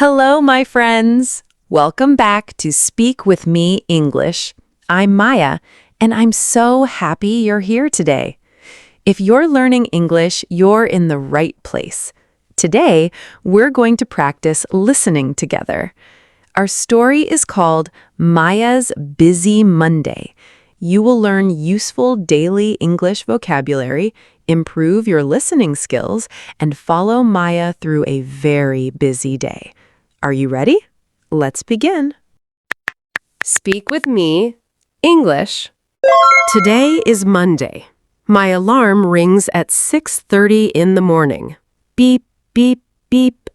Hello, my friends. Welcome back to Speak With Me English. I'm Maya, and I'm so happy you're here today. If you're learning English, you're in the right place. Today, we're going to practice listening together. Our story is called Maya's Busy Monday. You will learn useful daily English vocabulary, improve your listening skills, and follow Maya through a very busy day. Are you ready? Let's begin. Speak with me, English. Today is Monday. My alarm rings at 6:30 in the morning. Beep, beep, beep.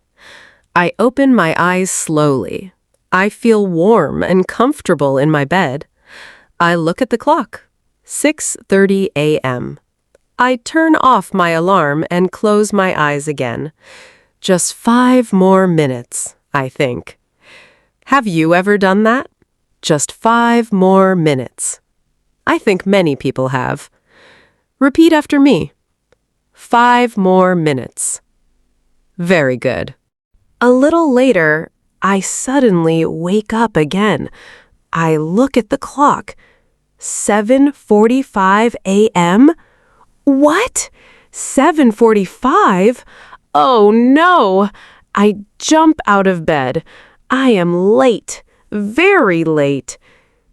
I open my eyes slowly. I feel warm and comfortable in my bed. I look at the clock. 6:30 a.m. I turn off my alarm and close my eyes again. Just 5 more minutes, I think. Have you ever done that? Just 5 more minutes. I think many people have. Repeat after me. 5 more minutes. Very good. A little later, I suddenly wake up again. I look at the clock. 7:45 a.m.? What? 7:45? Oh no! I jump out of bed. I am late, very late.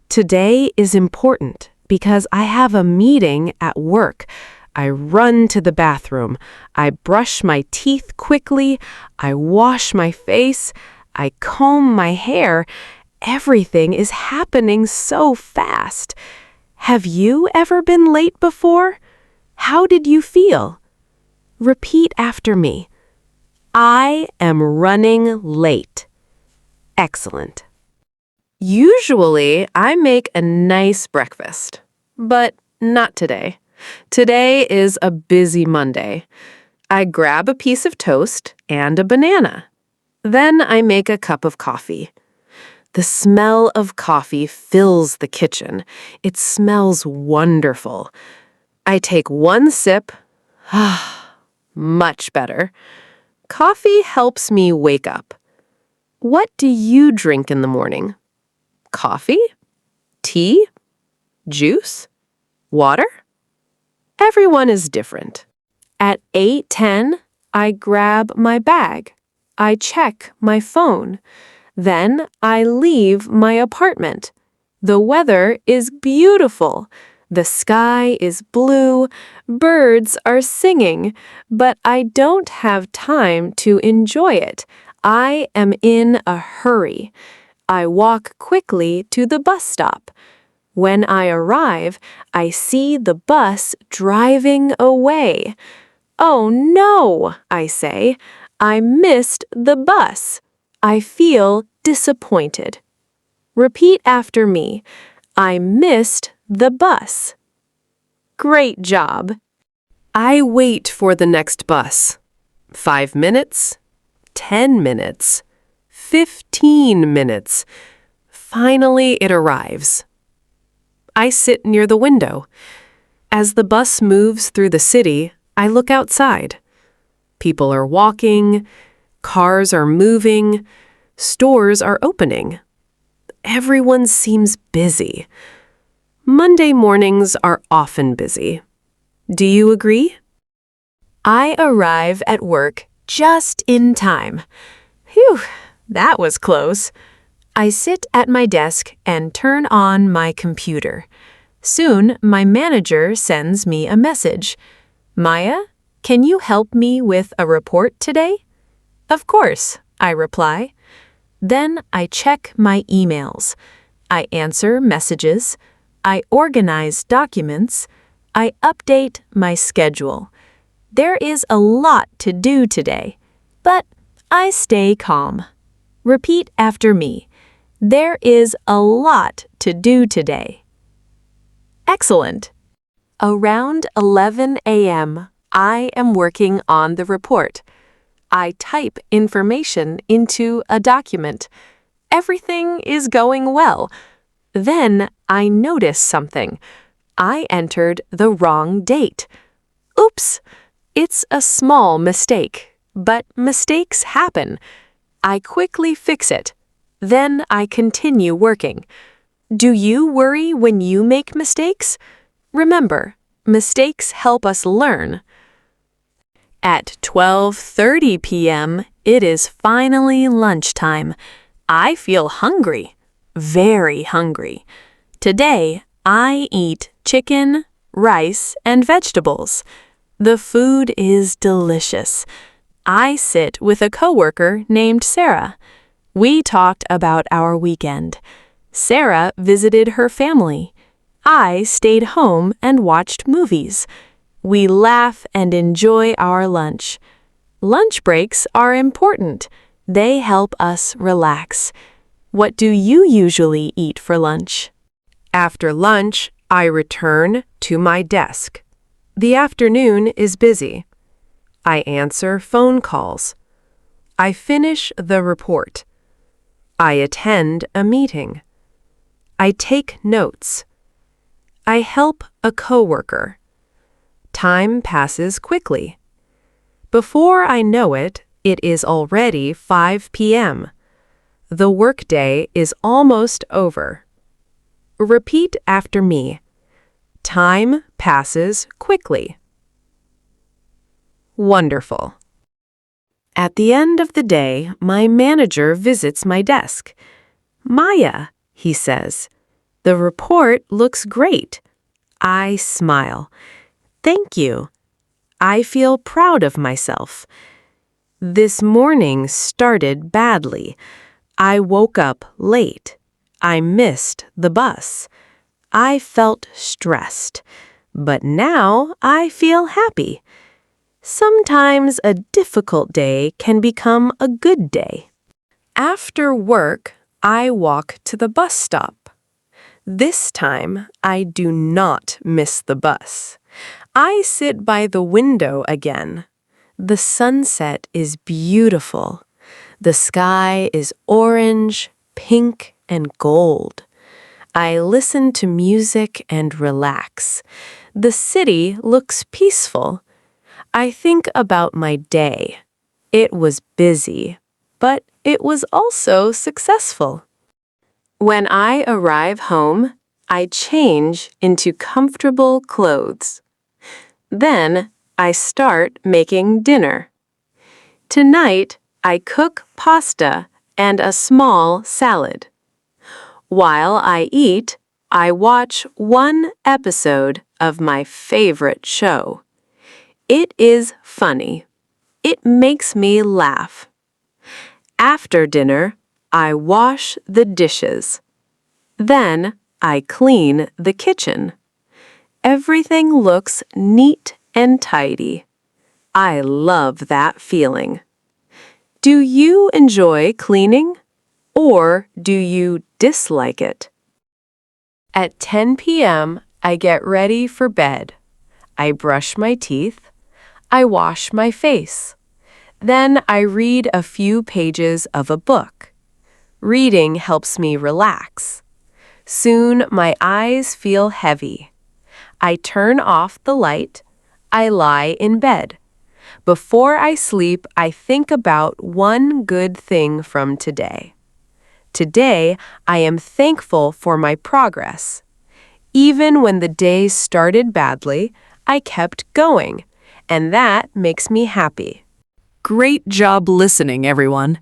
Today is important because I have a meeting at work. I run to the bathroom. I brush my teeth quickly. I wash my face. I comb my hair. Everything is happening so fast. Have you ever been late before? How did you feel? Repeat after me. I am running late. Excellent. Usually, I make a nice breakfast, but not today. Today is a busy Monday. I grab a piece of toast and a banana. Then I make a cup of coffee. The smell of coffee fills the kitchen. It smells wonderful. I take one sip. Much better. Coffee helps me wake up. What do you drink in the morning? Coffee? Tea? Juice? Water? Everyone is different. At 8:10, I grab my bag. I check my phone. Then I leave my apartment. The weather is beautiful. The sky is blue. Birds are singing. But I don't have time to enjoy it. I am in a hurry. I walk quickly to the bus stop. When I arrive, I see the bus driving away. Oh no, I say. I missed the bus. I feel disappointed. Repeat after me. I missed the bus. Great job. I wait for the next bus. 5 minutes, 10 minutes, 15 minutes. Finally, it arrives. I sit near the window. As the bus moves through the city, I look outside. People are walking, cars are moving, stores are opening. Everyone seems busy. Monday mornings are often busy. Do you agree? I arrive at work just in time. Phew, that was close. I sit at my desk and turn on my computer. Soon, my manager sends me a message. Maya, can you help me with a report today? Of course, I reply. Then I check my emails. I answer messages. I organize documents. I update my schedule. There is a lot to do today, but I stay calm. Repeat after me. There is a lot to do today. Excellent. Around 11 a.m., I am working on the report. I type information into a document. Everything is going well. Then I notice something. I entered the wrong date. Oops! It's a small mistake, but mistakes happen. I quickly fix it. Then I continue working. Do you worry when you make mistakes? Remember, mistakes help us learn. At 12:30 p.m., it is finally lunchtime. I feel hungry, very hungry. Today, I eat chicken, rice, and vegetables. The food is delicious. I sit with a coworker named Sarah. We talked about our weekend. Sarah visited her family. I stayed home and watched movies. We laugh and enjoy our lunch. Lunch breaks are important. They help us relax. What do you usually eat for lunch? After lunch, I return to my desk. The afternoon is busy. I answer phone calls. I finish the report. I attend a meeting. I take notes. I help a coworker. Time passes quickly. Before I know it, it is already 5 p.m. The workday is almost over. Repeat after me. Time passes quickly. Wonderful. At the end of the day, my manager visits my desk. Maya, he says, the report looks great. I smile. Thank you. I feel proud of myself. This morning started badly. I woke up late. I missed the bus. I felt stressed, but now I feel happy. Sometimes a difficult day can become a good day. After work, I walk to the bus stop. This time, I do not miss the bus. I sit by the window again. The sunset is beautiful. The sky is orange, pink, and gold. I listen to music and relax. The city looks peaceful. I think about my day. It was busy, but it was also successful. When I arrive home, I change into comfortable clothes. Then I start making dinner. Tonight, I cook pasta and a small salad. While I eat, I watch one episode of my favorite show. It is funny. It makes me laugh. After dinner, I wash the dishes. Then I clean the kitchen. Everything looks neat and tidy. I love that feeling. Do you enjoy cleaning? Or do you dislike it? At 10 p.m., I get ready for bed. I brush my teeth. I wash my face. Then I read a few pages of a book. Reading helps me relax. Soon my eyes feel heavy. I turn off the light. I lie in bed. Before I sleep, I think about one good thing from today. Today, I am thankful for my progress. Even when the day started badly, I kept going, and that makes me happy. Great job listening, everyone.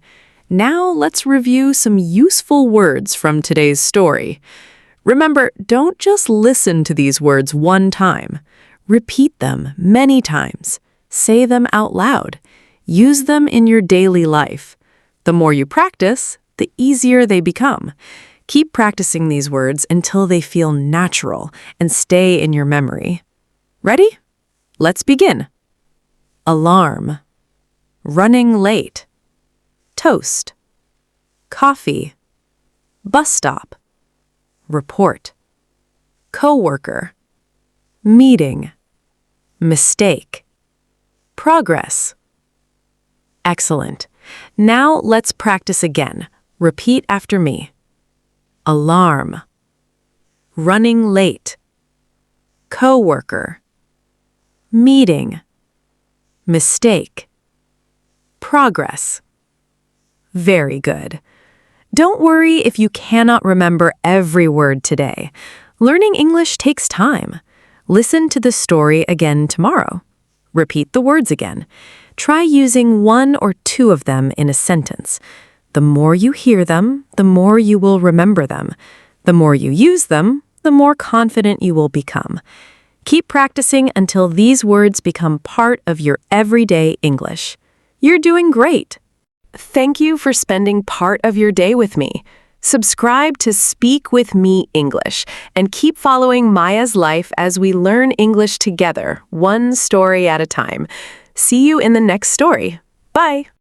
Now let's review some useful words from today's story. Remember, don't just listen to these words one time. Repeat them many times. Say them out loud. Use them in your daily life. The more you practice, the easier they become. Keep practicing these words until they feel natural and stay in your memory. Ready? Let's begin. Alarm. Running late. Toast. Coffee. Bus stop. Report. Coworker. Meeting. Mistake. Progress. Excellent. Now let's practice again. Repeat after me. Alarm. Running late. Coworker. Meeting. Mistake. Progress. Very good. Don't worry if you cannot remember every word today. Learning English takes time. Listen to the story again tomorrow. Repeat the words again. Try using one or two of them in a sentence. The more you hear them, the more you will remember them. The more you use them, the more confident you will become. Keep practicing until these words become part of your everyday English. You're doing great. Thank you for spending part of your day with me. Subscribe to Speak With Me English and keep following Maya's life as we learn English together, one story at a time. See you in the next story. Bye.